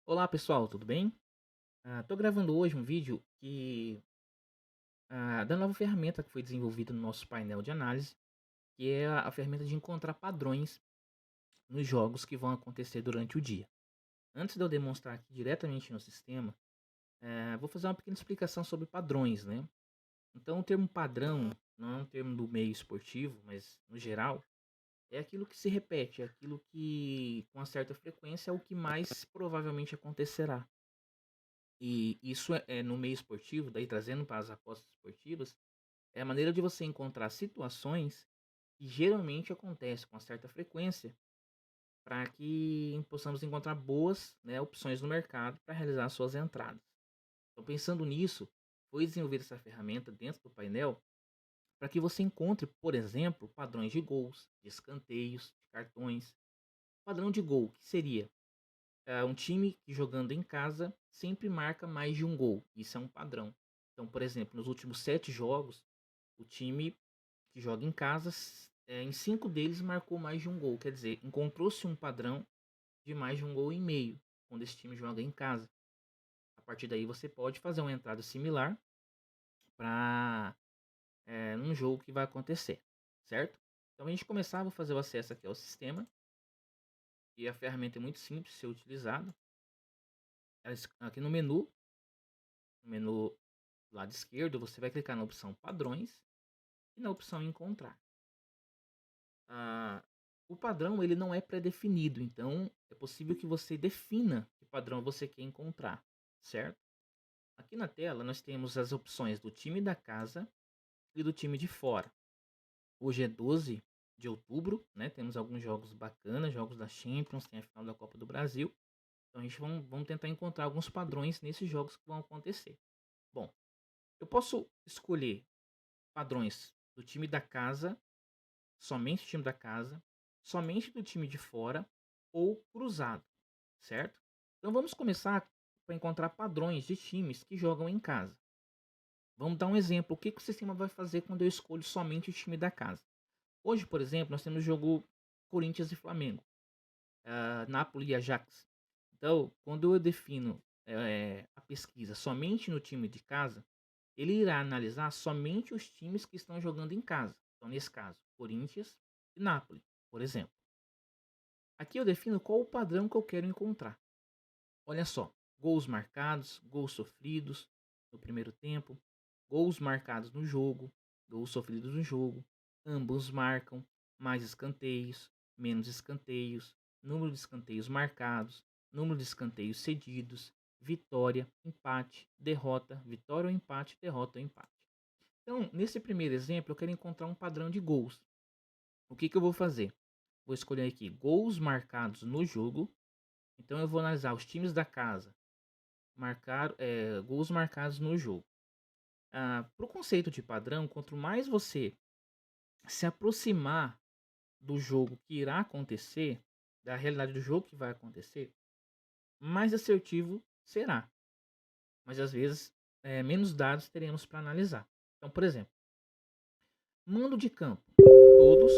Olá pessoal, tudo bem? Tô gravando hoje um vídeo da nova ferramenta que foi desenvolvida no nosso painel de análise, que é a ferramenta de encontrar padrões nos jogos que vão acontecer durante o dia. Antes de eu demonstrar aqui diretamente no sistema, vou fazer uma pequena explicação sobre padrões, né? Então o termo padrão não é um termo do meio esportivo, mas no geral é aquilo que se repete, é aquilo que com uma certa frequência é o que mais provavelmente acontecerá. E isso é no meio esportivo, daí trazendo para as apostas esportivas, é a maneira de você encontrar situações que geralmente acontecem com uma certa frequência para que possamos encontrar boas, né, opções no mercado para realizar suas entradas. Então, pensando nisso, foi desenvolvida essa ferramenta dentro do painel para que você encontre, por exemplo, padrões de gols, de escanteios, de cartões. Padrão de gol, que seria um time que jogando em casa sempre marca mais de um gol. Isso é um padrão. Então, por exemplo, nos últimos 7 jogos, o time que joga em casa, em 5 deles marcou mais de um gol. Quer dizer, encontrou-se um padrão de mais de um gol e meio quando esse time joga em casa. A partir daí você pode fazer uma entrada similar para um jogo que vai acontecer, certo? Então a gente começar, vou fazer o acesso aqui ao sistema. E a ferramenta é muito simples de ser utilizada. Aqui no menu do lado esquerdo, você vai clicar na opção padrões e na opção encontrar. Ah, o padrão ele não é pré-definido, então é possível que você defina que padrão você quer encontrar, certo? Aqui na tela nós temos as opções do time da casa e do time de fora. Hoje é 12 de outubro, né? Temos alguns jogos bacanas, jogos da Champions, tem a final da Copa do Brasil. Então a gente vamos tentar encontrar alguns padrões nesses jogos que vão acontecer. Bom, eu posso escolher padrões do time da casa, somente o time da casa, somente do time de fora ou cruzado, certo? Então vamos começar para encontrar padrões de times que jogam em casa. Vamos dar um exemplo. O que o sistema vai fazer quando eu escolho somente o time da casa? Hoje, por exemplo, nós temos o jogo Corinthians e Flamengo, Napoli e Ajax. Então, quando eu defino a pesquisa somente no time de casa, ele irá analisar somente os times que estão jogando em casa. Então, nesse caso, Corinthians e Napoli, por exemplo. Aqui eu defino qual o padrão que eu quero encontrar. Olha só, gols marcados, gols sofridos no primeiro tempo, gols marcados no jogo, gols sofridos no jogo, ambos marcam, mais escanteios, menos escanteios, número de escanteios marcados, número de escanteios cedidos, vitória, empate, derrota, vitória ou empate, derrota ou empate. Então, nesse primeiro exemplo, eu quero encontrar um padrão de gols. O que eu vou fazer? Vou escolher aqui gols marcados no jogo. Então, eu vou analisar os times da casa, gols marcados no jogo. Para o conceito de padrão, quanto mais você se aproximar do jogo que irá acontecer, da realidade do jogo que vai acontecer, mais assertivo será. Mas às vezes, menos dados teremos para analisar. Então, por exemplo, mando de campo, todos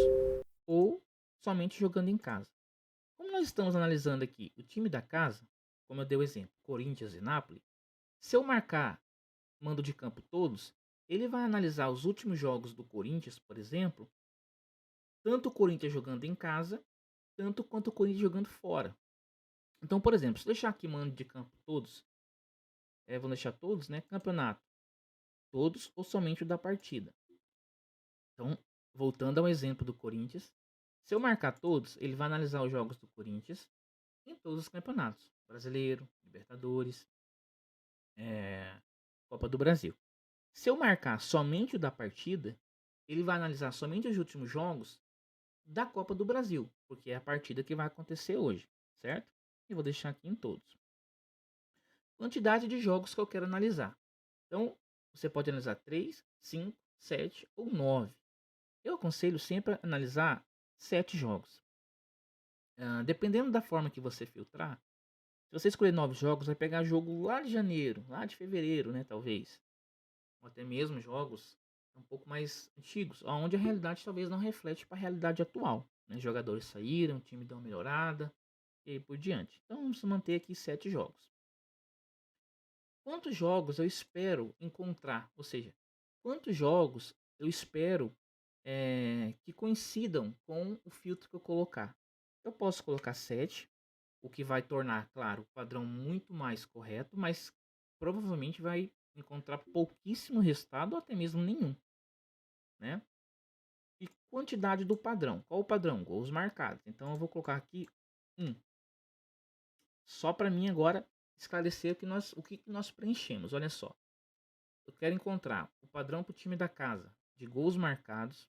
ou somente jogando em casa. Como nós estamos analisando aqui o time da casa, como eu dei o exemplo, Corinthians e Napoli, se eu marcar mando de campo todos, ele vai analisar os últimos jogos do Corinthians, por exemplo, tanto o Corinthians jogando em casa, tanto quanto o Corinthians jogando fora. Então, por exemplo, se eu deixar aqui mando de campo todos, vou deixar todos, né? Campeonato, todos ou somente o da partida. Então, voltando ao exemplo do Corinthians, se eu marcar todos, ele vai analisar os jogos do Corinthians em todos os campeonatos: Brasileiro, Libertadores, Copa do Brasil. Se eu marcar somente o da partida, ele vai analisar somente os últimos jogos da Copa do Brasil, porque é a partida que vai acontecer hoje, certo? E vou deixar aqui em todos. Quantidade de jogos que eu quero analisar. Então, você pode analisar 3, 5, 7 ou 9. Eu aconselho sempre a analisar 7 jogos. Dependendo da forma que você filtrar, se você escolher 9 jogos, vai pegar jogo lá de janeiro, lá de fevereiro, né, talvez. Ou até mesmo jogos um pouco mais antigos, onde a realidade talvez não reflete para a realidade atual. Né? Jogadores saíram, o time deu uma melhorada. e aí por diante. Então vamos manter aqui 7 jogos. Quantos jogos eu espero encontrar? Ou seja, quantos jogos eu espero que coincidam com o filtro que eu colocar? Eu posso colocar 7, o que vai tornar, claro, o padrão muito mais correto, mas provavelmente vai encontrar pouquíssimo resultado ou até mesmo nenhum, né? E quantidade do padrão. Qual o padrão? Gols marcados. Então eu vou colocar aqui 1. Só para mim agora esclarecer o que nós preenchemos. Olha só. Eu quero encontrar o padrão para o time da casa de gols marcados,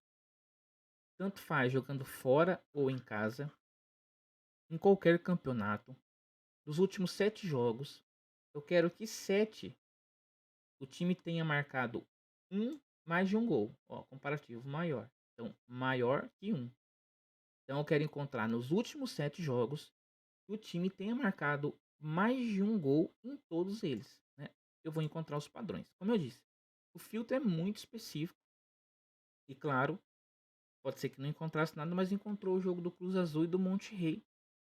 tanto faz jogando fora ou em casa, em qualquer campeonato, dos últimos 7 jogos. Eu quero que 7 o time tenha marcado mais de um gol. Ó, comparativo maior. Então, maior que 1. Então, eu quero encontrar nos últimos 7 jogos que o time tenha marcado mais de um gol em todos eles. Né? Eu vou encontrar os padrões. Como eu disse, o filtro é muito específico. E claro, pode ser que não encontrasse nada, mas encontrou o jogo do Cruz Azul e do Monte Rei,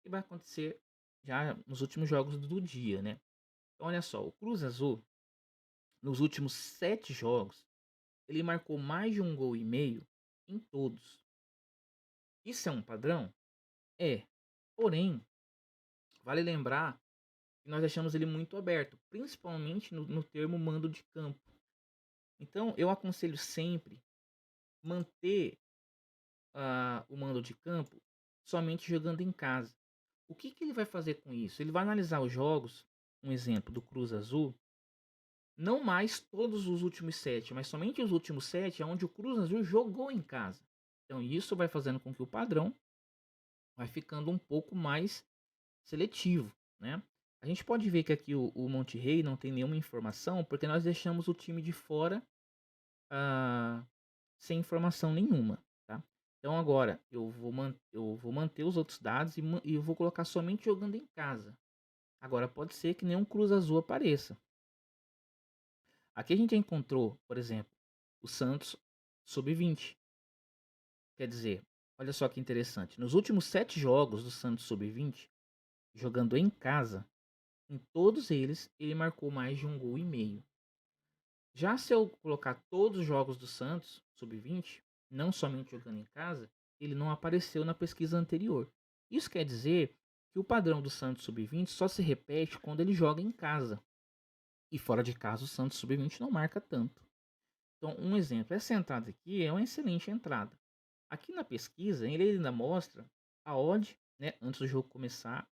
que vai acontecer já nos últimos jogos do dia, né? Então, olha só, o Cruz Azul, nos últimos 7 jogos, ele marcou mais de um gol e meio em todos. Isso é um padrão? É. Porém, vale lembrar que nós deixamos ele muito aberto, principalmente no termo mando de campo. Então, eu aconselho sempre manter o mando de campo somente jogando em casa. O que, que ele vai fazer com isso? Ele vai analisar os jogos, um exemplo do Cruz Azul, não mais todos os últimos 7, mas somente os últimos 7, onde o Cruz Azul jogou em casa. Então isso vai fazendo com que o padrão vai ficando um pouco mais seletivo, né? A gente pode ver que aqui o Monte Rei não tem nenhuma informação, porque nós deixamos o time de fora ah, sem informação nenhuma, tá? Então agora eu vou manter os outros dados e eu vou colocar somente jogando em casa. Agora pode ser que nenhum Cruz Azul apareça. Aqui a gente encontrou, por exemplo, o Santos sub-20. Quer dizer, olha só que interessante. Nos últimos 7 jogos do Santos sub-20, jogando em casa, em todos eles ele marcou mais de um gol e meio. Já se eu colocar todos os jogos do Santos sub-20, não somente jogando em casa, ele não apareceu na pesquisa anterior. Isso quer dizer que o padrão do Santos sub-20 só se repete quando ele joga em casa. E fora de casa o Santos sub-20 não marca tanto. Então, um exemplo, essa entrada aqui é uma excelente entrada. Aqui na pesquisa, ele ainda mostra a odd, né, antes do jogo começar,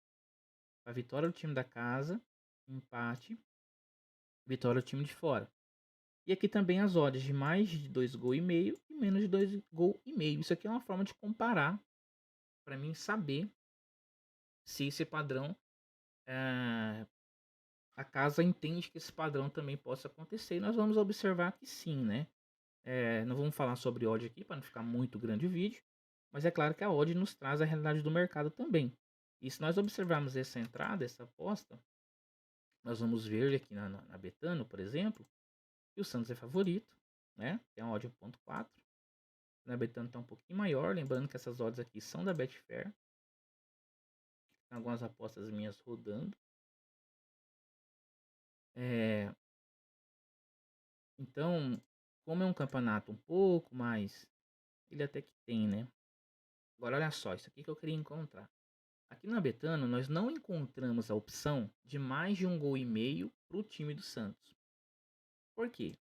a vitória do time da casa, empate, vitória do time de fora. E aqui também as odds de mais de 2,5 gols e menos de 2,5 gols. Isso aqui é uma forma de comparar para mim saber se esse padrão a casa entende que esse padrão também possa acontecer. E nós vamos observar que sim, né? Não vamos falar sobre odd aqui para não ficar muito grande o vídeo, mas é claro que a odd nos traz a realidade do mercado também. E se nós observarmos essa entrada, essa aposta, nós vamos ver aqui na Betano, por exemplo, que o Santos é favorito, né? Tem uma odd 1.4. Na Betano está um pouquinho maior, lembrando que essas odds aqui são da Betfair. Tem algumas apostas minhas rodando. Então, como é um campeonato um pouco mais, ele até que tem, né? Agora olha só, isso aqui que eu queria encontrar. Aqui na Betano, nós não encontramos a opção de mais de um gol e meio para o time do Santos. Por quê?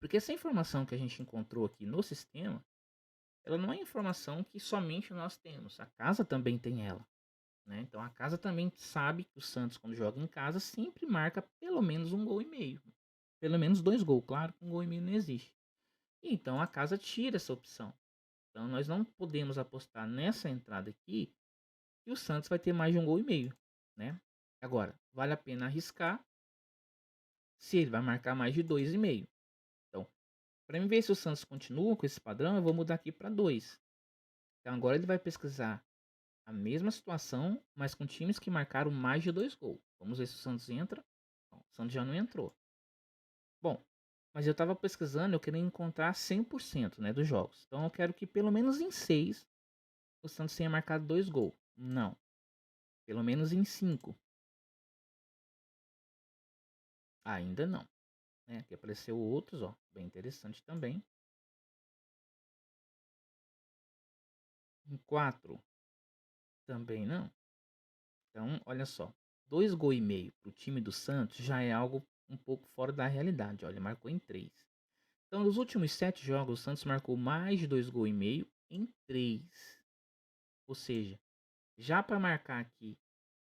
Porque essa informação que a gente encontrou aqui no sistema, ela não é informação que somente nós temos. A casa também tem ela. Né? Então a casa também sabe que o Santos, quando joga em casa, sempre marca pelo menos um gol e meio. Pelo menos 2 gols, claro, um gol e meio não existe. Então a casa tira essa opção. Então nós não podemos apostar nessa entrada aqui que o Santos vai ter mais de um gol e meio, né? Agora, vale a pena arriscar se ele vai marcar mais de 2,5. Então, para mim ver se o Santos continua com esse padrão, eu vou mudar aqui para 2. Então agora ele vai pesquisar a mesma situação, mas com times que marcaram mais de 2 gols. Vamos ver se o Santos entra. Não, o Santos já não entrou. Bom, mas eu estava pesquisando, eu queria encontrar 100%, né, dos jogos. Então eu quero que pelo menos em 6 o Santos tenha marcado 2 gols. Não. Pelo menos em 5. Ainda não, né? Aqui apareceu outros, ó, bem interessante também. Em 4 também não. Então, olha só, 2,5 gols para o time do Santos já é algo um pouco fora da realidade. Olha, marcou em 3. Então, nos últimos 7 jogos, o Santos marcou mais de 2,5 gols em 3. Ou seja, já para marcar aqui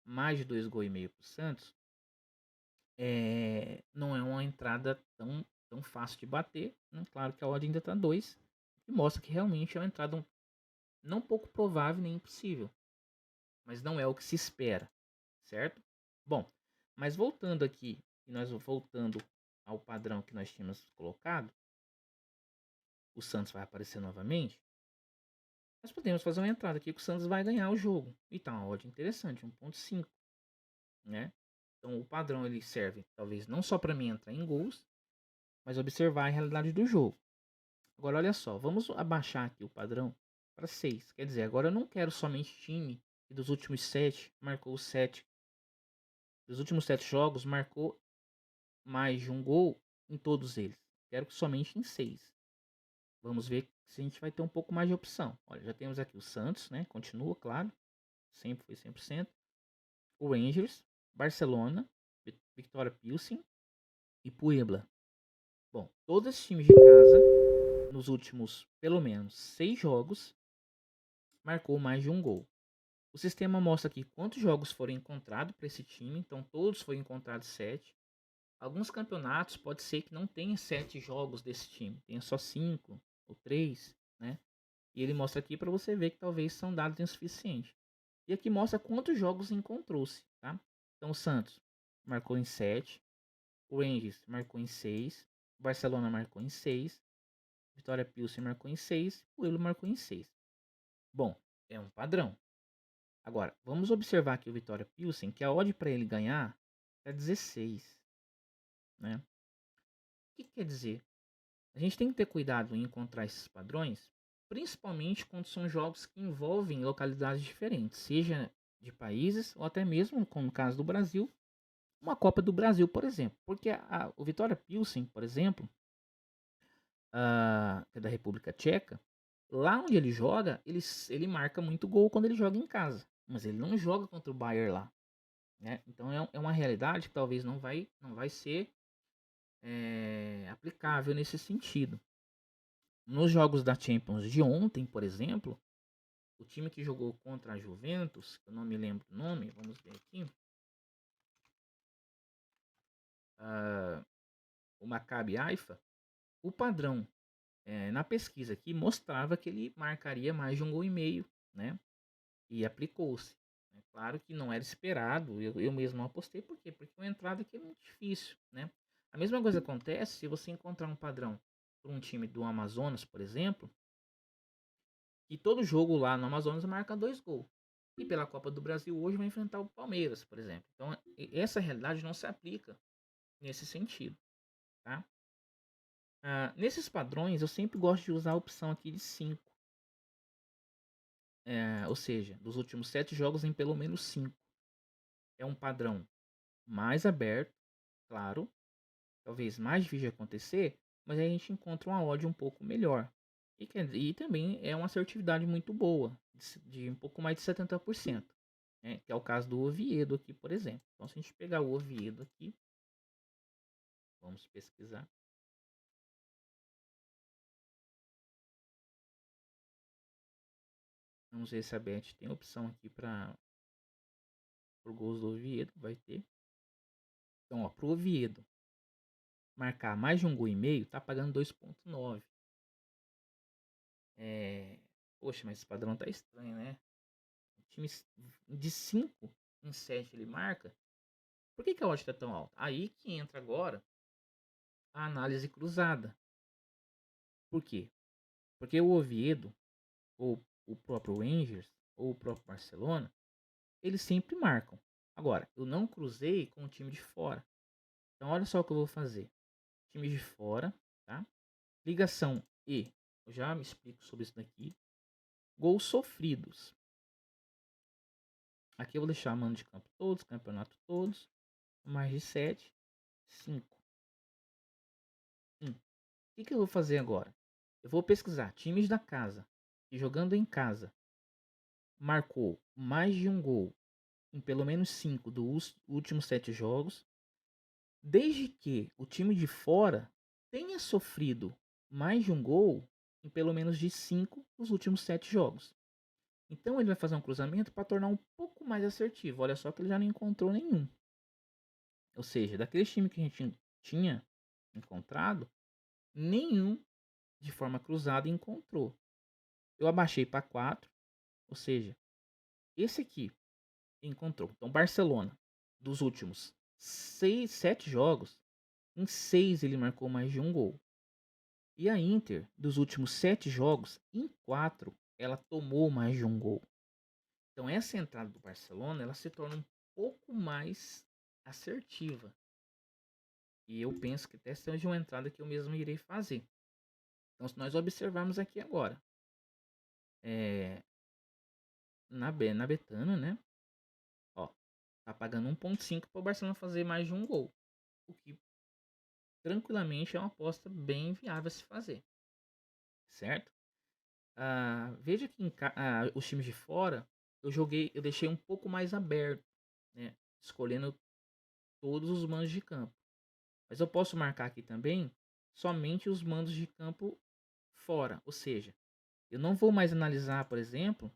mais de 2,5 gols para o Santos, não é uma entrada tão fácil de bater. Né? Claro que a odd ainda está 2, e mostra que realmente é uma entrada não pouco provável nem impossível, mas não é o que se espera, certo? Bom, mas voltando aqui, e nós voltando ao padrão que nós tínhamos colocado, o Santos vai aparecer novamente. Nós podemos fazer uma entrada aqui que o Santos vai ganhar o jogo. E tá uma odd interessante, 1,5, né? Então o padrão ele serve talvez não só para mim entrar em gols, mas observar a realidade do jogo. Agora olha só, vamos abaixar aqui o padrão para 6. Quer dizer, agora eu não quero somente time que dos últimos 7 marcou 7. Dos últimos 7 jogos marcou mais de um gol em todos eles. Quero que somente em 6. Vamos ver se a gente vai ter um pouco mais de opção. Olha, já temos aqui o Santos, né? Continua, claro. Sempre foi 100%. O Rangers, Barcelona, Victoria Pilsen e Puebla. Bom, todos esses times de casa, nos últimos pelo menos 6 jogos, marcou mais de um gol. O sistema mostra aqui quantos jogos foram encontrados para esse time. Então, todos foram encontrados 7. Alguns campeonatos pode ser que não tenha 7 jogos desse time, tenha só 5 ou 3, né? E ele mostra aqui para você ver que talvez são dados insuficientes. E aqui mostra quantos jogos encontrou-se, tá? Então o Santos marcou em 7, o Rangers marcou em 6, o Barcelona marcou em 6, Vitória Pilsen marcou em 6, o Elo marcou em 6. Bom, é um padrão. Agora, vamos observar aqui o Vitória Pilsen, que a odd para ele ganhar é 16, né? O que quer dizer? A gente tem que ter cuidado em encontrar esses padrões, principalmente quando são jogos que envolvem localidades diferentes, seja de países ou até mesmo, como no caso do Brasil, uma Copa do Brasil, por exemplo. Porque o Vitória Pilsen, por exemplo, que é da República Tcheca, lá onde ele joga, ele marca muito gol quando ele joga em casa, mas ele não joga contra o Bayern lá. Né? Então é uma realidade que talvez não vai ser aplicável nesse sentido. Nos jogos da Champions de ontem, por exemplo, o time que jogou contra a Juventus, que eu não me lembro o nome, vamos ver aqui. O Maccabi Haifa, o padrão na pesquisa aqui mostrava que ele marcaria mais de um gol e meio, né? E aplicou-se. É claro que não era esperado, eu mesmo não apostei, por quê? Porque uma entrada aqui é muito difícil, né? A mesma coisa acontece se você encontrar um padrão para um time do Amazonas, por exemplo, e todo jogo lá no Amazonas marca 2 gols. E pela Copa do Brasil hoje vai enfrentar o Palmeiras, por exemplo. Então, essa realidade não se aplica nesse sentido, tá? Nesses padrões, eu sempre gosto de usar a opção aqui de 5. Ou seja, dos últimos 7 jogos em pelo menos 5. É um padrão mais aberto, claro. Talvez mais difícil de acontecer, mas aí a gente encontra uma odd um pouco melhor. E também é uma assertividade muito boa, de um pouco mais de 70%. Né? Que é o caso do Oviedo aqui, por exemplo. Então, se a gente pegar o Oviedo aqui, vamos pesquisar. Vamos ver se a Bet tem opção aqui para o gols do Oviedo. Vai ter. Então, para o Oviedo marcar mais de um gol e meio, tá pagando 2,9. Poxa, mas esse padrão tá estranho, né? O time de 5 em 7 ele marca. Por que a odd está tão alta? Aí que entra agora a análise cruzada. Por quê? Porque o Oviedo, ou o próprio Rangers, ou o próprio Barcelona, eles sempre marcam. Agora, eu não cruzei com o time de fora. Então, olha só o que eu vou fazer. Time de fora, tá? Ligação E. Eu já me explico sobre isso daqui. Gols sofridos. Aqui eu vou deixar mando de campo todos, campeonato todos, mais de 7, 5. O que eu vou fazer agora? Eu vou pesquisar times da casa que jogando em casa marcou mais de um gol em pelo menos 5 dos últimos 7 jogos, desde que o time de fora tenha sofrido mais de um gol em pelo menos de 5 dos últimos 7 jogos. Então ele vai fazer um cruzamento para tornar um pouco mais assertivo. Olha só que ele já não encontrou nenhum. Ou seja, daqueles times que a gente tinha encontrado, nenhum de forma cruzada encontrou. Eu abaixei para 4, ou seja, esse aqui encontrou. Então, Barcelona, dos últimos 6, 7 jogos, em 6 ele marcou mais de um gol. E a Inter, dos últimos 7 jogos, em 4 ela tomou mais de um gol. Então, essa entrada do Barcelona ela se torna um pouco mais assertiva. E eu penso que até seja uma entrada que eu mesmo irei fazer. Então, se nós observarmos aqui agora, na Betano, né? Ó, tá pagando 1,5 para o Barcelona fazer mais de um gol. O que tranquilamente é uma aposta bem viável a se fazer. Certo? Veja que os times de fora eu deixei um pouco mais aberto, né? Escolhendo todos os mandos de campo. Mas eu posso marcar aqui também somente os mandos de campo fora. Ou seja, eu não vou mais analisar, por exemplo,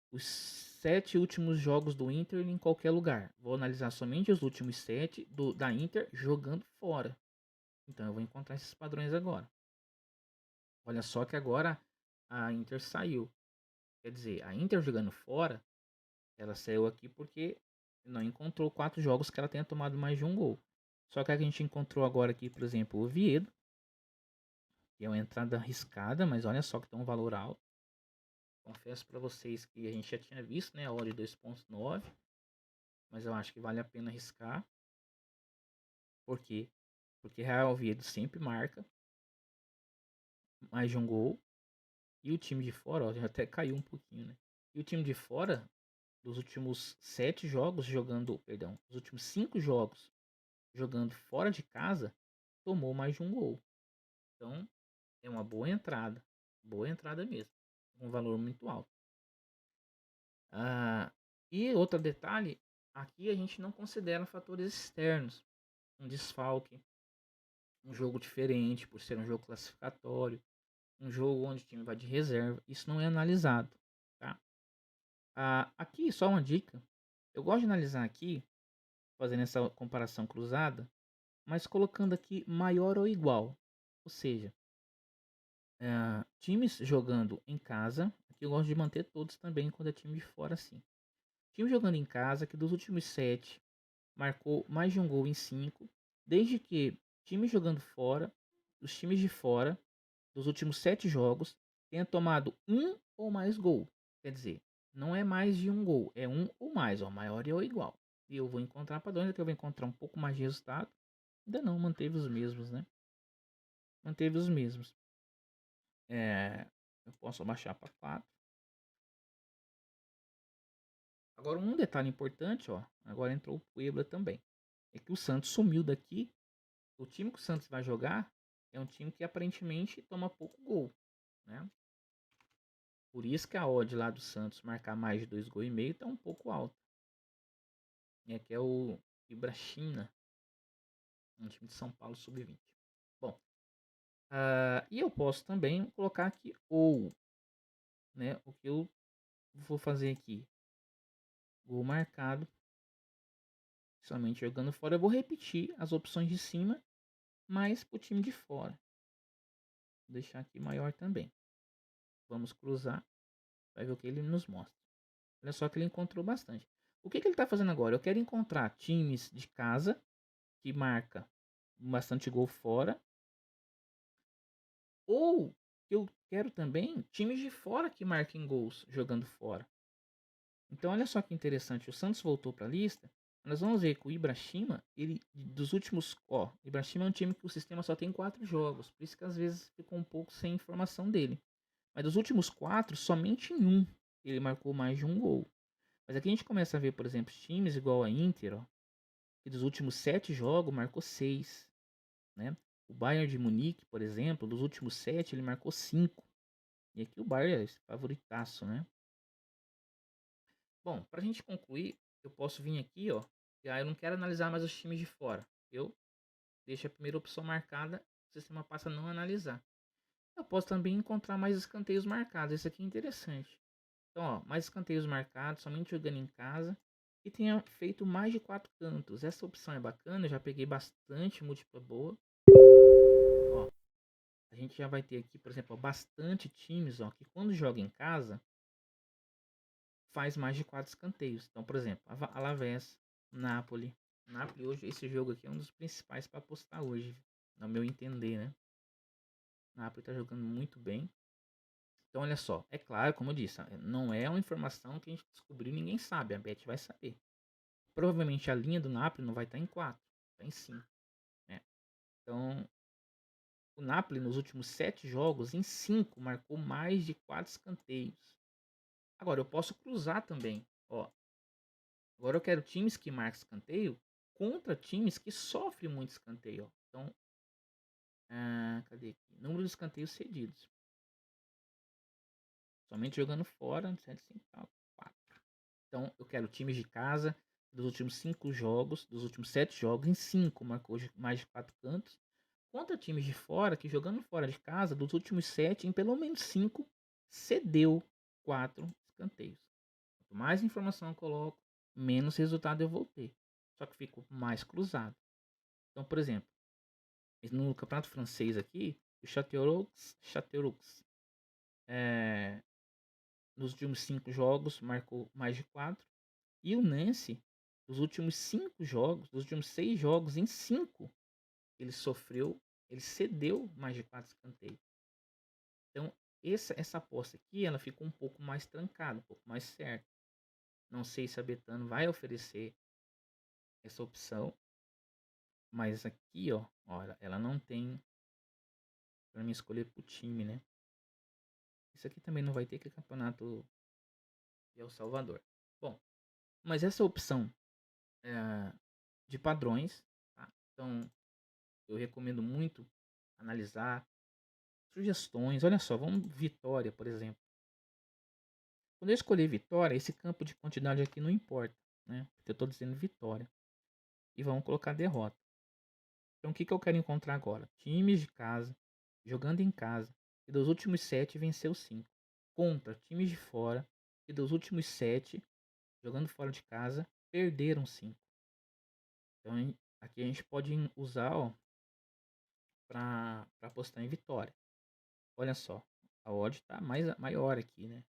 os 7 últimos jogos do Inter em qualquer lugar. Vou analisar somente os últimos 7 da Inter jogando fora. Então eu vou encontrar esses padrões agora. Olha só que agora a Inter saiu. Quer dizer, a Inter jogando fora, ela saiu aqui porque não encontrou 4 jogos que ela tenha tomado mais de um gol. Só que a gente encontrou agora aqui, por exemplo, o Oviedo, que é uma entrada arriscada, mas olha só que tem um valor alto. Confesso para vocês que a gente já tinha visto, né, a odd 2,9, mas eu acho que vale a pena arriscar. Por quê? Porque Real Oviedo sempre marca mais de um gol. E o time de fora, ó, já até caiu um pouquinho, né? E o time de fora, dos últimos 7 jogos jogando, perdão, dos últimos 5 jogos jogando fora de casa, tomou mais de um gol. Então, é uma boa entrada mesmo, um valor muito alto. E outro detalhe, aqui a gente não considera fatores externos, um desfalque, um jogo diferente por ser um jogo classificatório, um jogo onde o time vai de reserva, isso não é analisado, tá? Aqui só uma dica, eu gosto de analisar aqui, fazendo essa comparação cruzada, mas colocando aqui maior ou igual, ou seja, times jogando em casa, aqui eu gosto de manter todos também quando é time de fora assim. Time jogando em casa que dos últimos 7 marcou mais de um gol em 5, desde que time jogando fora, os times de fora dos últimos 7 jogos tenha tomado um ou mais gol. Quer dizer, não é mais de um gol, é um ou mais, ó, maior ou igual. E eu vou encontrar padrões que eu vou encontrar um pouco mais de resultado. Ainda não, manteve os mesmos, né? Manteve os mesmos. Eu posso abaixar para 4. Agora um detalhe importante, ó, agora entrou o Puebla também. É que o Santos sumiu daqui. O time que o Santos vai jogar é um time que aparentemente toma pouco gol, né? Por isso que a odd lá do Santos marcar mais de 2,5 gols tá um pouco alta. Que é o Ibrachina, um time de São Paulo sub-20. Bom, e eu posso também colocar aqui ou, né? O que eu vou fazer aqui, gol marcado, somente jogando fora. Eu vou repetir as opções de cima, mas pro time de fora. Vou deixar aqui maior também. Vamos cruzar, vai ver o que ele nos mostra. Olha só que ele encontrou bastante. O que ele está fazendo agora? Eu quero encontrar times de casa que marca bastante gol fora. Ou eu quero também times de fora que marquem gols jogando fora. Então olha só que interessante. O Santos voltou para a lista. Nós vamos ver que o Ibrachima, ele dos últimos... Ó, Ibrachima é um time que o sistema só tem 4 jogos. Por isso que às vezes ficou um pouco sem informação dele. Mas dos últimos 4, somente em um ele marcou mais de um gol. Mas aqui a gente começa a ver, por exemplo, times igual a Inter, ó, que dos últimos 7 jogos marcou 6, né? O Bayern de Munique, por exemplo, dos últimos 7 ele marcou 5. E aqui o Bayern é esse favoritaço, né? Bom, pra gente concluir, eu posso vir aqui, ó, e aí eu não quero analisar mais os times de fora. Eu deixo a primeira opção marcada, o sistema passa a não analisar. Eu posso também encontrar mais escanteios marcados. Esse aqui é interessante. Então, ó, mais escanteios marcados, somente jogando em casa. E tenha feito mais de 4 cantos. Essa opção é bacana, eu já peguei bastante múltipla boa. Ó, a gente já vai ter aqui, por exemplo, ó, bastante times, ó, que quando joga em casa, faz mais de 4 escanteios. Então, por exemplo, Alavés, Napoli. Napoli hoje, esse jogo aqui é um dos principais para apostar hoje, no meu entender, né? Napoli tá jogando muito bem. Então, olha só, é claro, como eu disse, não é uma informação que a gente descobriu, ninguém sabe, a Beth vai saber. Provavelmente a linha do Napoli não vai estar em 4, está em 5, né? Então, o Napoli nos últimos 7 jogos, em 5, marcou mais de 4 escanteios. Agora, eu posso cruzar também, ó. Agora eu quero times que marcam escanteio contra times que sofrem muito escanteio, ó. Então, cadê aqui? Número de escanteios cedidos. Somente jogando fora, 7, 5, 4. Então, eu quero times de casa dos últimos 5 jogos, dos últimos 7 jogos, em 5 marcou mais de 4 cantos. Contra times de fora, que jogando fora de casa, dos últimos 7, em pelo menos 5, cedeu 4 escanteios. Quanto mais informação eu coloco, menos resultado eu vou ter. Só que fico mais cruzado. Então, por exemplo, no campeonato francês aqui, o Châteauroux nos últimos 5 jogos marcou mais de 4. E o Nancy, dos últimos 5 jogos, dos últimos 6 jogos, em 5, ele sofreu, ele cedeu mais de 4 escanteios. Então, essa aposta aqui, ela ficou um pouco mais trancada, um pouco mais certa. Não sei se a Betano vai oferecer essa opção, mas aqui, ó, ela não tem para mim escolher pro time, né? Isso aqui também não vai ter, que é campeonato de El Salvador. Bom, mas essa opção de padrões, tá? Então, eu recomendo muito analisar sugestões. Olha só, vamos Vitória, por exemplo. Quando eu escolher Vitória, esse campo de quantidade aqui não importa, né? Porque eu estou dizendo Vitória. E vamos colocar derrota. Então, o que eu quero encontrar agora? Times de casa, jogando em casa, e dos últimos 7 venceu 5. Contra times de fora, e dos últimos 7, jogando fora de casa, perderam 5. Então, aqui a gente pode usar, ó, para apostar em vitória. Olha só, a odd está maior aqui, né?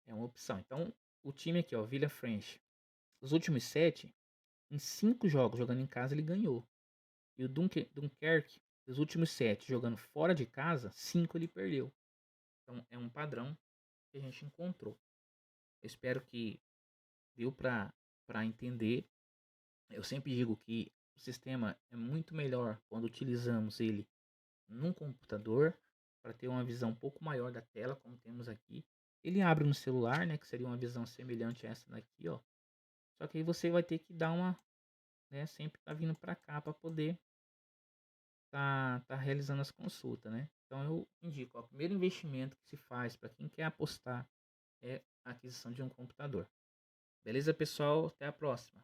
É uma opção. Então, o time aqui, ó, Villa French, os últimos 7, em 5 jogos jogando em casa, ele ganhou. E o Dunkerque, os últimos 7 jogando fora de casa, 5 ele perdeu. Então, é um padrão que a gente encontrou. Eu espero que deu para entender. Eu sempre digo que o sistema é muito melhor quando utilizamos ele num computador para ter uma visão um pouco maior da tela, como temos aqui. Ele abre no celular, né, que seria uma visão semelhante a essa daqui, ó. Só que aí você vai ter que dar uma, né, sempre tá vindo para cá para poder tá realizando as consultas, né? Então eu indico, ó, o primeiro investimento que se faz para quem quer apostar é a aquisição de um computador. Beleza, pessoal? Até a próxima.